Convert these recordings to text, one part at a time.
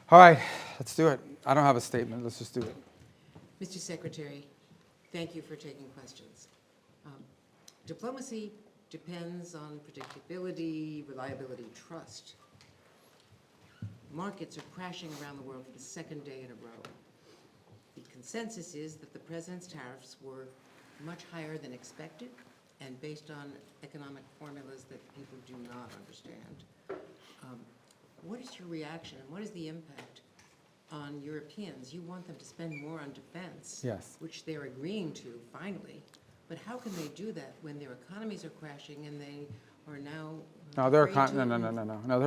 All right, let's do it. I don't have a statement. Let's just do it. Mr. Secretary, thank you for taking questions. Diplomacy depends on predictability, reliability, trust. Markets are crashing around the world for the second day in a row. The consensus is that the president's tariffs were much higher than expected and based on economic formulas that people do not understand. What is your reaction and what is the impact on Europeans? You want them to spend more on defense, Yes. which they're agreeing to finally, but how can they do that when their economies are crashing and they are now No, their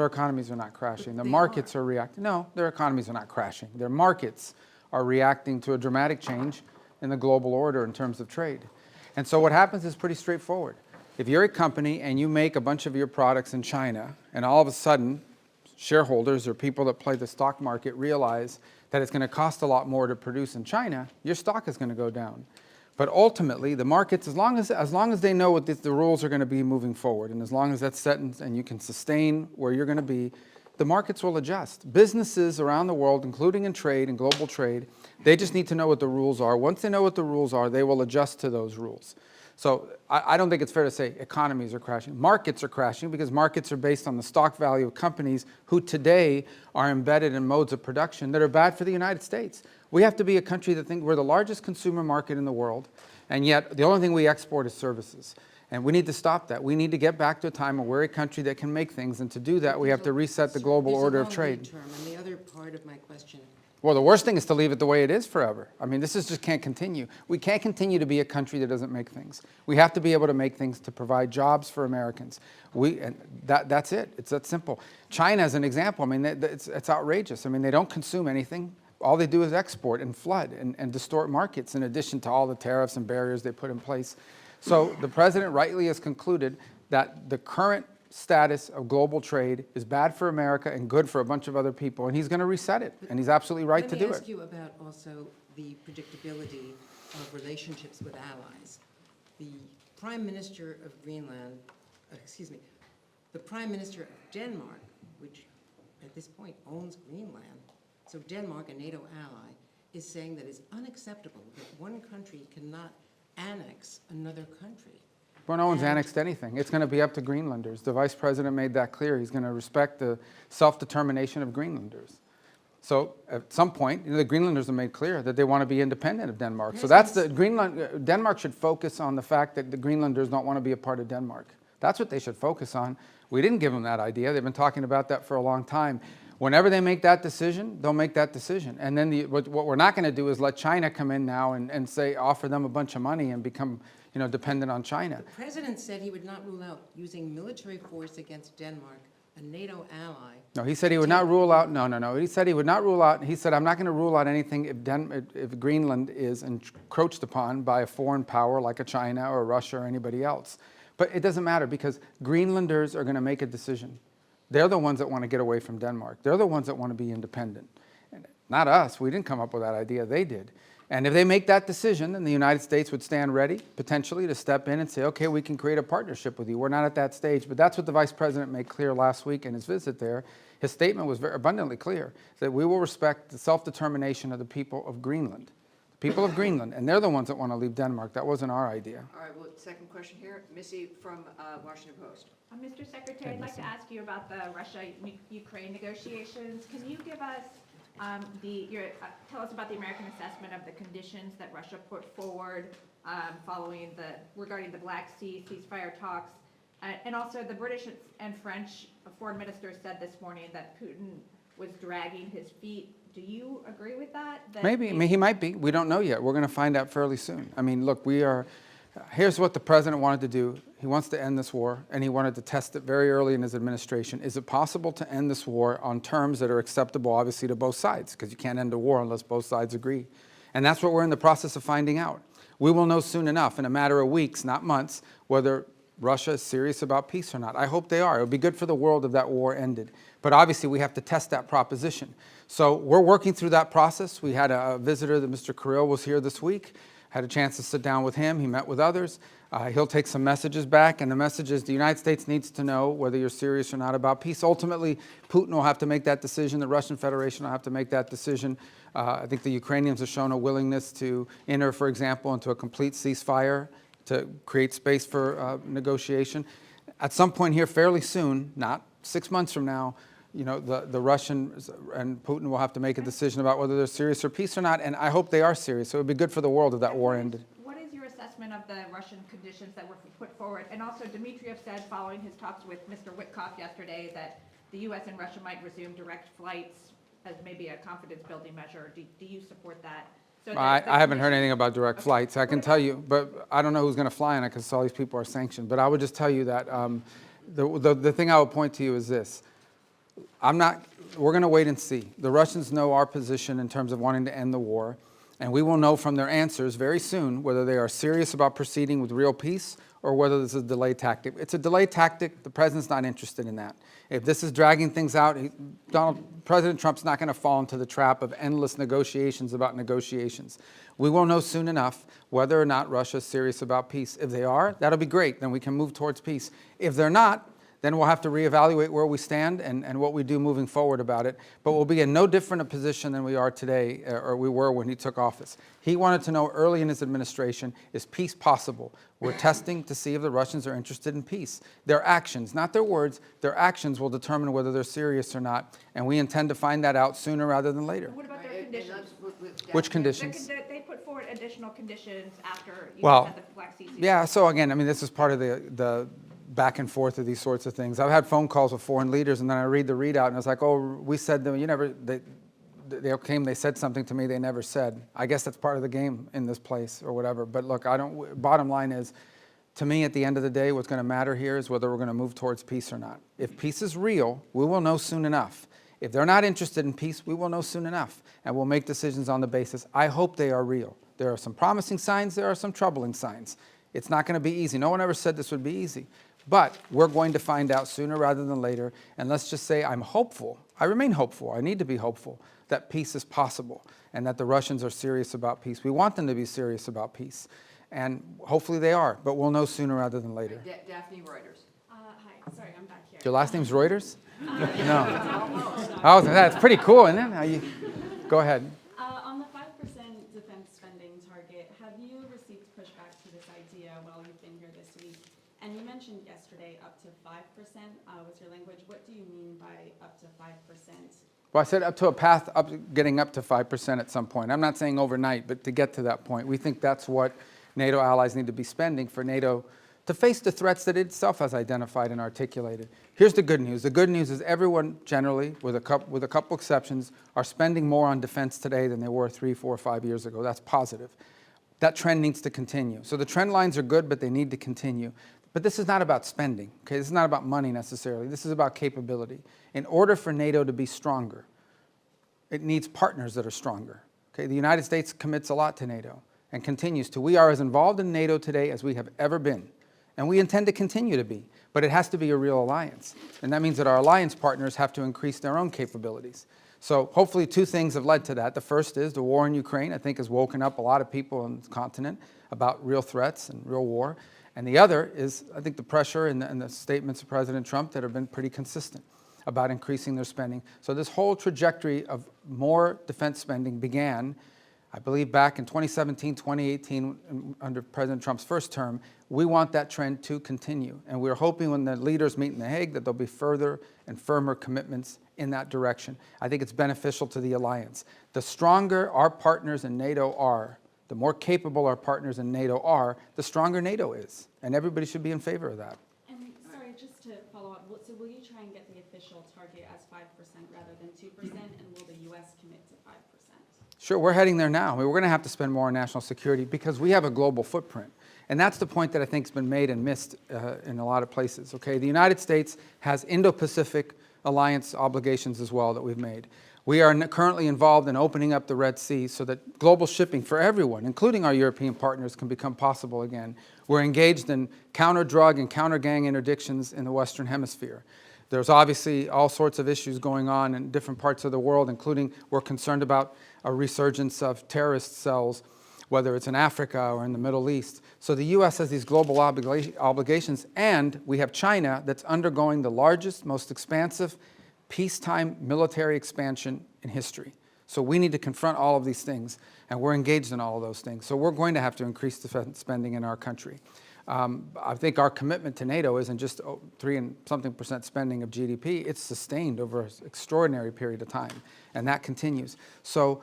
economies are not crashing. The markets are reacting. No, their economies are not crashing. Their markets are reacting to a dramatic change in the global order in terms of trade. And so what happens is pretty straightforward. If you're a company and you make a bunch of your products in China, and all of a sudden shareholders or people that play the stock market realize that it's going to cost a lot more to produce in China, your stock is going to go down. But ultimately, the markets, as long as they know what the rules are going to be moving forward, and as long as that's set and you can sustain where you're going to be, the markets will adjust. Businesses around the world, including in trade and global trade, they just need to know what the rules are. Once they know what the rules are, they will adjust to those rules. So I don't think it's fair to say economies are crashing. Markets are crashing because markets are based on the stock value of companies who today are embedded in modes of production that are bad for the United States. We have to be a country that thinks we're the largest consumer market in the world, and yet the only thing we export is services. And we need to stop that. We need to get back to a time where we're a country that can make things, and to do that, we have to reset the global order of trade. And the other part of my question. Well, the worst thing is to leave it the way it is forever. I mean, this just can't continue. We can't continue to be a country that doesn't make things. We have to be able to make things to provide jobs for Americans. And that's it. It's that simple. China, as an example, I mean, it's outrageous. I mean, they don't consume anything. All they do is export and flood and distort markets, in addition to all the tariffs and barriers they put in place. So the president rightly has concluded that the current status of global trade is bad for America and good for a bunch of other people, and he's going to reset it, and he's absolutely right to do it. Let me ask you about also the predictability of relationships with allies. The Prime Minister of the Prime Minister of Denmark, which at this point owns Greenland, so Denmark, a NATO ally, is saying that it's unacceptable that one country cannot annex another country. Well, no one's annexed anything. It's going to be up to Greenlanders. The vice president made that clear. He's going to respect the self-determination of Greenlanders. So at some point, the Greenlanders have made clear that they want to be independent of Denmark. So that's Denmark should focus on the fact that the Greenlanders don't want to be a part of Denmark. That's what they should focus on. We didn't give them that idea. They've been talking about that for a long time. Whenever they make that decision, they'll make that decision. And then what we're not going to do is let China come in now and say, offer them a bunch of money and become dependent on China. The president said he would not rule out using military force against Denmark, a NATO ally. No, he said he would not rule out, no. He said he would not rule out, he said, I'm not going to rule out anything if Greenland is encroached upon by a foreign power like a China or Russia or anybody else. But it doesn't matter because Greenlanders are going to make a decision. They're the ones that want to get away from Denmark. They're the ones that want to be independent. And not us. We didn't come up with that idea. They did. And if they make that decision, then the United States would stand ready, potentially, to step in and say, okay, we can create a partnership with you. We're not at that stage. But that's what the vice president made clear last week in his visit there. His statement was very abundantly clear, that we will respect the self-determination of the people of Greenland. The people of Greenland. And they're the ones that want to leave Denmark. That wasn't our idea. All right, well, second question here. Missy from Washington Post. Mr. Secretary, I'd like to ask you about the Russia-Ukraine negotiations. Can you give us tell us about the American assessment of the conditions that Russia put forward regarding the Black Sea ceasefire talks, and also the British and French foreign ministers said this morning that Putin was dragging his feet. Do you agree with that? Maybe. I mean, he might be. We don't know yet. We're going to find out fairly soon. I mean, look, here's what the president wanted to do. He wants to end this war, and he wanted to test it very early in his administration. Is it possible to end this war on terms that are acceptable, obviously, to both sides? Because you can't end a war unless both sides agree. And that's what we're in the process of finding out. We will know soon enough, in a matter of weeks, not months, whether Russia is serious about peace or not. I hope they are. It would be good for the world if that war ended. But obviously, we have to test that proposition. So we're working through that process. We had a visitor, that Mr. Kirill was here this week. had a chance to sit down with him. He met with others. He'll take some messages back, and the message is the United States needs to know whether you're serious or not about peace. Ultimately, Putin will have to make that decision. The Russian Federation will have to make that decision. I think the Ukrainians have shown a willingness to enter, for example, into a complete ceasefire to create space for negotiation. At some point here, fairly soon, not 6 months from now, the Russians and Putin will have to make a decision about whether they're serious or peace or not, and I hope they are serious. So it would be good for the world if that war ended. What is your assessment of the Russian conditions that were put forward? And also, Dmitriev said, following his talks with Mr. Witkoff yesterday, that the U.S. and Russia might resume direct flights as maybe a confidence-building measure. Do you support that? So I haven't heard conditions- anything about direct flights. I can tell you, but I don't know who's going to fly on it because all these people are sanctioned. But I would just tell you that the thing I would point to you is this. We're going to wait and see. The Russians know our position in terms of wanting to end the war, and we will know from their answers very soon whether they are serious about proceeding with real peace or whether this is a delay tactic. It's a delay tactic. The president's not interested in that. If this is dragging things out, President Trump's not going to fall into the trap of endless negotiations about negotiations. We will know soon enough whether or not Russia is serious about peace. If they are, that'll be great. Then we can move towards peace. If they're not, then we'll have to reevaluate where we stand and what we do moving forward about it. But we'll be in no different a position than we are today, or we were when he took office. He wanted to know early in his administration, is peace possible? We're testing to see if the Russians are interested in peace. Their actions, not their words, their actions will determine whether they're serious or not. And we intend to find that out sooner rather than later. What about their And conditions? Which The conditions? They put forward additional conditions after you Well, had the Black Sea. Yeah, so again, I mean, this is part of the back and forth of these sorts of things. I've had phone calls with foreign leaders, and then I read the readout, and it's like, oh, we said them. They came, they said something to me they never said. I guess that's part of the game in this place or whatever. But look, bottom line is, to me, at the end of the day, what's going to matter here is whether we're going to move towards peace or not. If peace is real, we will know soon enough. If they're not interested in peace, we will know soon enough, and we'll make decisions on the basis. I hope they are real. There are some promising signs, there are some troubling signs. It's not going to be easy. No one ever said this would be easy. But we're going to find out sooner rather than later, and let's just say I'm hopeful. I remain hopeful. I need to be hopeful that peace is possible and that the Russians are serious about peace. We want them to be serious about peace, and hopefully they are, but we'll know sooner rather than later. Daphne Reuters. Hi, sorry, I'm back here. Your last name's Reuters? No. Oh, that's pretty cool, isn't it? Go ahead. On the 5% defense spending target, have you received pushback to this idea while you've been here this week? And you mentioned yesterday up to 5% was your language. What do you mean by up to 5%? Well, I said up to a path up, getting up to 5% at some point. I'm not saying overnight, but to get to that point. We think that's what NATO allies need to be spending for NATO to face the threats that it itself has identified and articulated. Here's the good news. The good news is everyone generally, with a couple exceptions, are spending more on defense today than they were 3, 4, 5 years ago. That's positive. That trend needs to continue. So the trend lines are good, but they need to continue. But this is not about spending, okay? This is not about money necessarily. This is about capability. In order for NATO to be stronger, it needs partners that are stronger, okay? The United States commits a lot to NATO and continues to. We are as involved in NATO today as we have ever been, and we intend to continue to be. But it has to be a real alliance, and that means that our alliance partners have to increase their own capabilities. So hopefully 2 things have led to that. The first is the war in Ukraine, I think, has woken up a lot of people on the continent about real threats and real war. And the other is, I think, the pressure and the statements of President Trump that have been pretty consistent about increasing their spending. So this whole trajectory of more defense spending began, I believe, back in 2017, 2018, under President Trump's first term. We want that trend to continue. And we're hoping when the leaders meet in The Hague that there'll be further and firmer commitments in that direction. I think it's beneficial to the alliance. The stronger our partners in NATO are, the more capable our partners in NATO are, the stronger NATO is. And everybody should be in favor of that. And sorry, just to follow up, so will you try and get the official target as 5% rather than 2%, and will the U.S. commit to 5%? Sure, we're heading there now. I mean, we're going to have to spend more on national security because we have a global footprint. And that's the point that I think has been made and missed in a lot of places. Okay, the United States has Indo-Pacific alliance obligations as well that we've made. We are currently involved in opening up the Red Sea so that global shipping for everyone, including our European partners, can become possible again. We're engaged in counter-drug and counter-gang interdictions in the Western Hemisphere. There's obviously all sorts of issues going on in different parts of the world, including we're concerned about a resurgence of terrorist cells. whether it's in Africa or in the Middle East. So the U.S. has these global obligations, and we have China that's undergoing the largest, most expansive peacetime military expansion in history. So we need to confront all of these things, and we're engaged in all of those things. So we're going to have to increase defense spending in our country. I think our commitment to NATO isn't just 3% spending of GDP. It's sustained over an extraordinary period of time, and that continues. So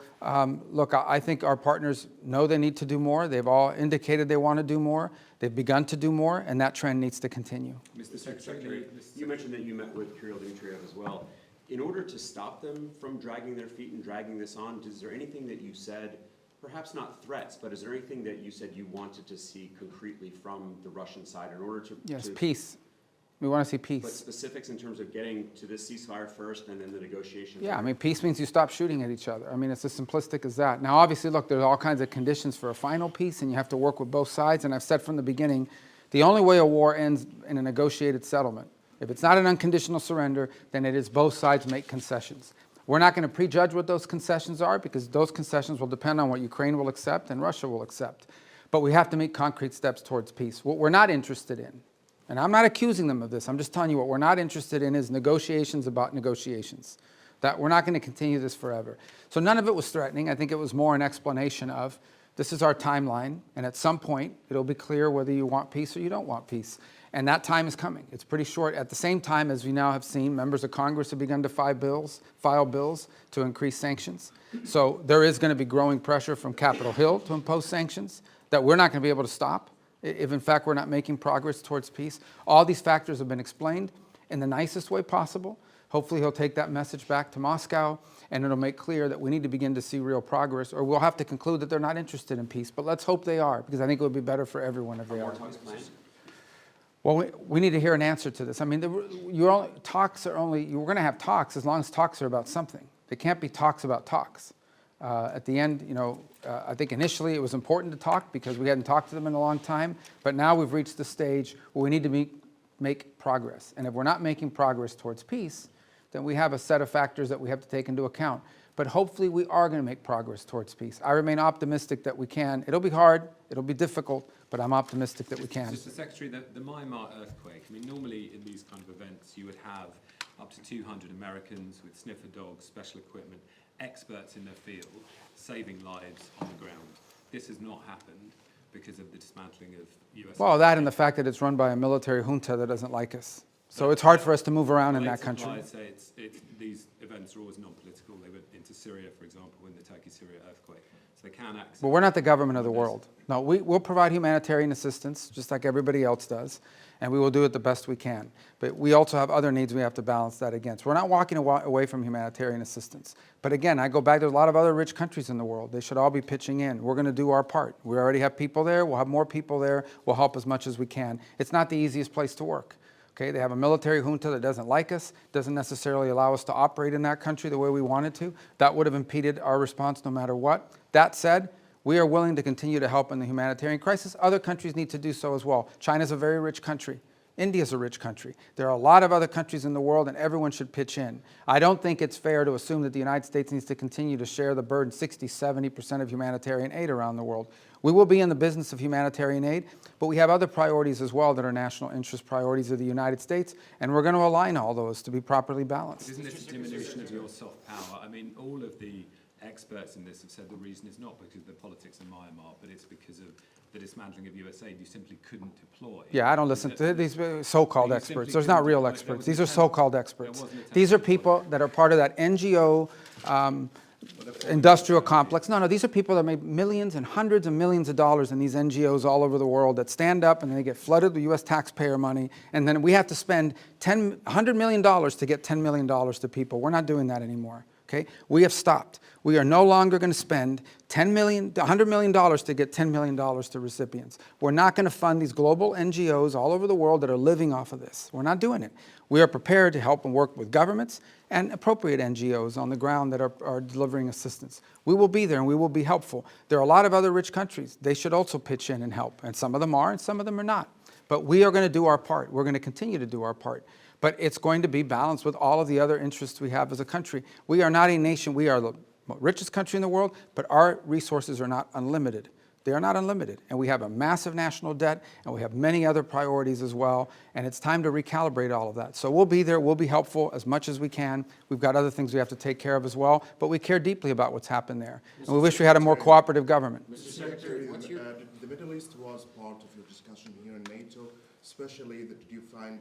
look, I think our partners know they need to do more. They've all indicated they want to do more. They've begun to do more, and that trend needs to continue. Mr. Secretary, you mentioned that you met with Kirill Dmitriev as well. In order to stop them from dragging their feet and dragging this on, is there anything that you said, perhaps not threats, but is there anything that you said you wanted to see concretely from the Russian side in order to... Yes, peace. We want to see But peace. specifics in terms of getting to this ceasefire first and then the negotiations? Yeah, I mean, peace means you stop shooting at each other. I mean, it's as simplistic as that. Now, obviously, look, there's all kinds of conditions for a final peace, and you have to work with both sides. And I've said from the beginning, the only way a war ends in a negotiated settlement. If it's not an unconditional surrender, then it is both sides make concessions. We're not going to prejudge what those concessions are, because those concessions will depend on what Ukraine will accept and Russia will accept. But we have to make concrete steps towards peace. What we're not interested in, and I'm not accusing them of this, I'm just telling you what we're not interested in is negotiations about negotiations. That we're not going to continue this forever. So none of it was threatening. I think it was more an explanation of, this is our timeline, and at some point, it'll be clear whether you want peace or you don't want peace. And that time is coming. It's pretty short. At the same time, as we now have seen, members of Congress have begun to file bills to increase sanctions. So there is going to be growing pressure from Capitol Hill to impose sanctions that we're not going to be able to stop if, in fact, we're not making progress towards peace. All these factors have been explained in the nicest way possible. Hopefully, he'll take that message back to Moscow, and it'll make clear that we need to begin to see real progress, or we'll have to conclude that they're not interested in peace. But let's hope they are, because I think it would be better for everyone if they are. Well, we need to hear an answer to this. I mean, we're going to have talks as long as talks are about something. They can't be talks about talks. At the end, I think initially it was important to talk because we hadn't talked to them in a long time, but now we've reached the stage where we need to make progress. And if we're not making progress towards peace, then we have a set of factors that we have to take into account. But hopefully we are going to make progress towards peace. I remain optimistic that we can. It'll be hard, it'll be difficult, but I'm optimistic that we can. Mr. Secretary, the Myanmar earthquake, I mean, normally in these kind of events you would have up to 200 Americans with sniffer dogs, special equipment, experts in their field, saving lives on the ground. This has not happened because of the dismantling of US... Well, that and the fact that it's run by a military junta that doesn't like us. So it's hard for us to move around in that country. Say these events are always non-political. They went into Syria, for example, in the Turkey-Syria earthquake. So they can access... But we're not the government of the world. No, we'll provide humanitarian assistance, just like everybody else does, and we will do it the best we can. But we also have other needs we have to balance that against. We're not walking away from humanitarian assistance. But again, I go back, there's a lot of other rich countries in the world. They should all be pitching in. We're going to do our part. We already have people there. We'll have more people there. We'll help as much as we can. It's not the easiest place to work. Okay, they have a military junta that doesn't like us, doesn't necessarily allow us to operate in that country the way we wanted to. That would have impeded our response no matter what. That said, we are willing to continue to help in the humanitarian crisis. Other countries need to do so as well. China's a very rich country. India's a rich country. There are a lot of other countries in the world, and everyone should pitch in. I don't think it's fair to assume that the United States needs to continue to share the burden, 60-70% of humanitarian aid around the world. We will be in the business of humanitarian aid, but we have other priorities as well that are national interest priorities of the United States, and we're going to align all those to be properly balanced. Isn't this a diminution of your soft power? I mean, all of the experts in this have said the reason is not because of the politics in Myanmar, but it's because of the dismantling of USAID. You simply couldn't deploy. Yeah, I don't listen to these so-called experts. There's not real experts. These are so-called experts. These are people that are part of that NGO industrial complex. No, these are people that make millions and hundreds of millions of dollars in these NGOs all over the world that stand up and they get flooded with U.S. taxpayer money, and then we have to spend $100 million to get $10 million to people. We're not doing that anymore. Okay? We have stopped. We are no longer going to spend $100 million to get $10 million to recipients. We're not going to fund these global NGOs all over the world that are living off of this. We're not doing it. We are prepared to help and work with governments and appropriate NGOs on the ground that are delivering assistance. We will be there and we will be helpful. There are a lot of other rich countries. They should also pitch in and help. And some of them are and some of them are not. But we are going to do our part. We're going to continue to do our part. But it's going to be balanced with all of the other interests we have as a country. We are not a nation. We are the richest country in the world, but our resources are not unlimited. They are not unlimited. And we have a massive national debt, and we have many other priorities as well, and it's time to recalibrate all of that. So we'll be there, we'll be helpful as much as we can. We've got other things we have to take care of as well, but we care deeply about what's happened there. And we wish we had a more cooperative government. Mr. Secretary, the Middle East was part of your discussion here in NATO, especially that you find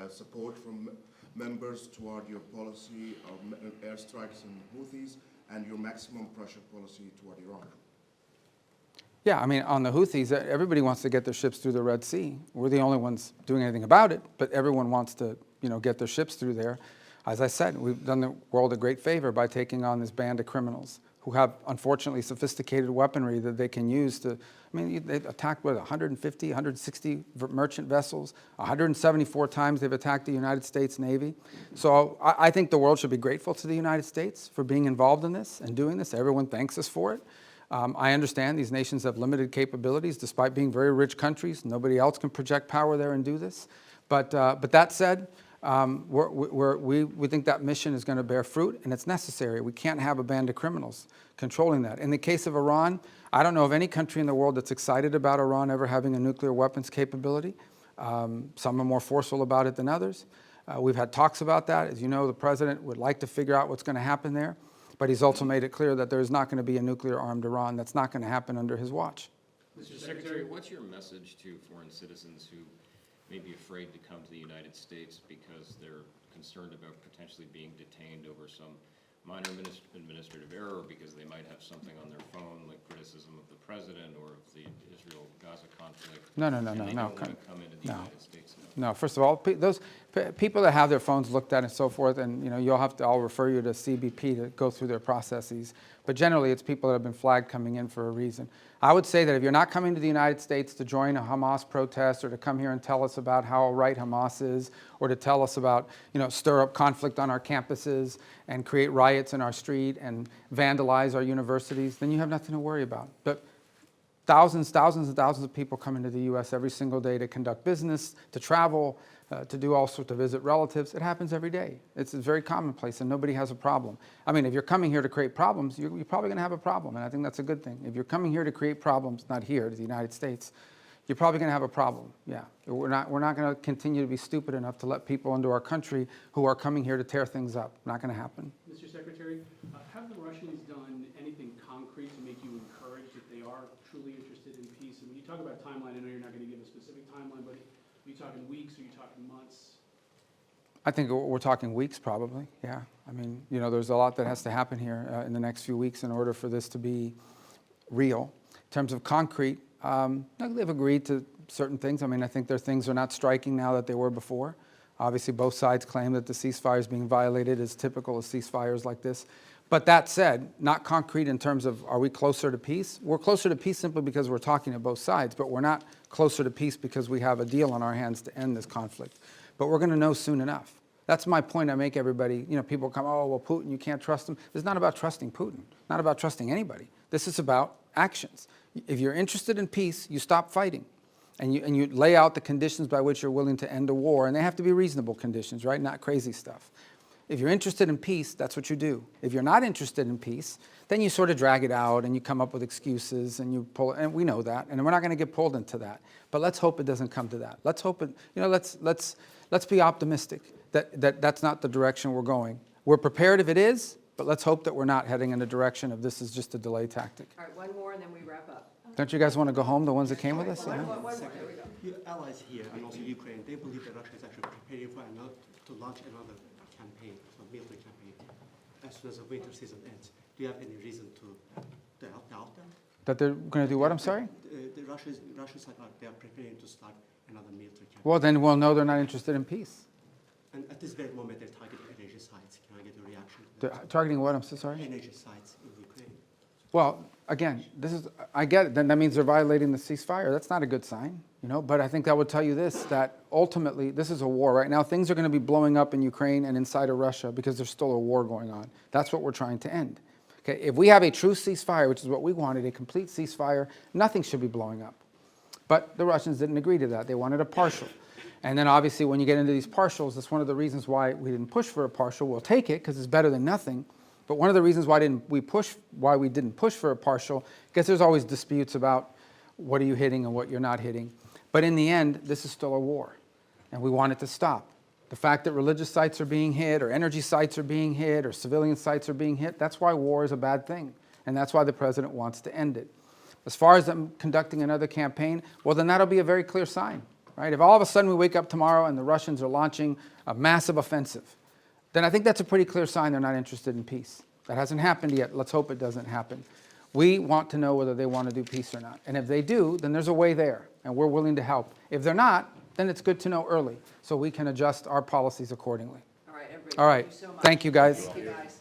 support from members toward your policy of airstrikes and Houthis and your maximum pressure policy toward Iran. Yeah, I mean, on the Houthis, everybody wants to get their ships through the Red Sea. We're the only ones doing anything about it, but everyone wants to, get their ships through there. As I said, we've done the world a great favor by taking on this band of criminals who have, unfortunately, sophisticated weaponry that they can use to, they've attacked, 150, 160 merchant vessels, 174 times they've attacked the United States Navy. So I think the world should be grateful to the United States for being involved in this and doing this. Everyone thanks us for it. I understand these nations have limited capabilities despite being very rich countries. Nobody else can project power there and do this. But that said, we think that mission is going to bear fruit, and it's necessary. We can't have a band of criminals controlling that. In the case of Iran, I don't know of any country in the world that's excited about Iran ever having a nuclear weapons capability. Some are more forceful about it than others. We've had talks about that. As you know, the president would like to figure out what's going to happen there, but he's also made it clear that there's not going to be a nuclear-armed Iran. That's not going to happen under his watch. Mr. Secretary, what's your message to foreign citizens who may be afraid to come to the United States because they're concerned about potentially being detained over some minor administrative error, because they might have something on their phone like criticism of the president or of the Israel-Gaza conflict? No. And they don't want to come into the United States now? No, first of all, those people that have their phones looked at and so forth, and I'll refer you to CBP to go through their processes. But generally, it's people that have been flagged coming in for a reason. I would say that if you're not coming to the United States to join a Hamas protest or to come here and tell us about how right Hamas is, or to tell us about, stir up conflict on our campuses and create riots in our street and vandalize our universities, then you have nothing to worry about. But thousands and thousands of people come into the U.S. every single day to conduct business, to travel, to do all sorts, to visit relatives. It happens every day. It's very commonplace, and nobody has a problem. If you're coming here to create problems, you're probably going to have a problem, and I think that's a good thing. If you're coming here to create problems, not here, to the United States, you're probably going to have a problem. Yeah, we're not going to continue to be stupid enough to let people into our country who are coming here to tear things up. Not going to happen. Mr. Secretary, have the Russians done anything concrete to make you encouraged that they are truly interested in peace? You talk about timeline. I know you're not going to give a specific timeline, but are you talking weeks? Are you talking months? I think we're talking weeks, probably. Yeah. There's a lot that has to happen here in the next few weeks in order for this to be real. In terms of concrete, they've agreed to certain things. I think their things are not striking now that they were before. Obviously, both sides claim that the ceasefire is being violated, as typical of ceasefires like this. But that said, not concrete in terms of are we closer to peace? We're closer to peace simply because we're talking to both sides, but we're not closer to peace because we have a deal on our hands to end this conflict. But we're going to know soon enough. That's my point I make everybody. People come, oh, well, Putin, you can't trust him. This is not about trusting Putin, not about trusting anybody. This is about actions. If you're interested in peace, you stop fighting. And you lay out the conditions by which you're willing to end a war. And they have to be reasonable conditions, right? Not crazy stuff. If you're interested in peace, that's what you do. If you're not interested in peace, then you sort of drag it out and you come up with excuses and you pull, and we know that, and we're not going to get pulled into that. But let's hope it doesn't come to that. Let's hope it, let's be optimistic that that's not the direction we're going. We're prepared if it is, but let's hope that we're not heading in a direction of this is just a delay tactic. All right, one more and then we wrap up. Don't you guys want to go home, the ones that came with us? One Yeah. more, there we go. Your allies here and also Ukraine, they believe that Russia is actually preparing for to launch another campaign, so military campaign, as soon as the winter season ends. Do you have any reason to doubt them? That they're going to do what, I'm sorry? The Russians they are preparing to start another military campaign. Well, then we'll know they're not interested in peace. And at this very moment, they're targeting energy sites. Can I get a reaction to They're that? targeting what, I'm so sorry? Energy sites in Ukraine. Well, again, I get it, then that means they're violating the ceasefire. That's not a good sign, but I think that would tell you this, that ultimately this is a war. Right now, things are going to be blowing up in Ukraine and inside of Russia because there's still a war going on. That's what we're trying to end. Okay, if we have a true ceasefire, which is what we wanted, a complete ceasefire, nothing should be blowing up. But the Russians didn't agree to that. They wanted a partial. And then obviously when you get into these partials, that's one of the reasons why we didn't push for a partial. We'll take it because it's better than nothing. But one of the reasons why we didn't push for a partial, because there's always disputes about, what are you hitting and what you're not hitting. But in the end, this is still a war, and we want it to stop. The fact that religious sites are being hit, or energy sites are being hit, or civilian sites are being hit, that's why war is a bad thing, and that's why the president wants to end it. As far as them conducting another campaign, well, then that'll be a very clear sign, right? If all of a sudden we wake up tomorrow and the Russians are launching a massive offensive, then I think that's a pretty clear sign they're not interested in peace. That hasn't happened yet. Let's hope it doesn't happen. We want to know whether they want to do peace or not. And if they do, then there's a way there, and we're willing to help. If they're not, then it's good to know early so we can adjust our policies accordingly. All right, everybody. All right. Thank you so much. Thank you, guys. Thank you, guys.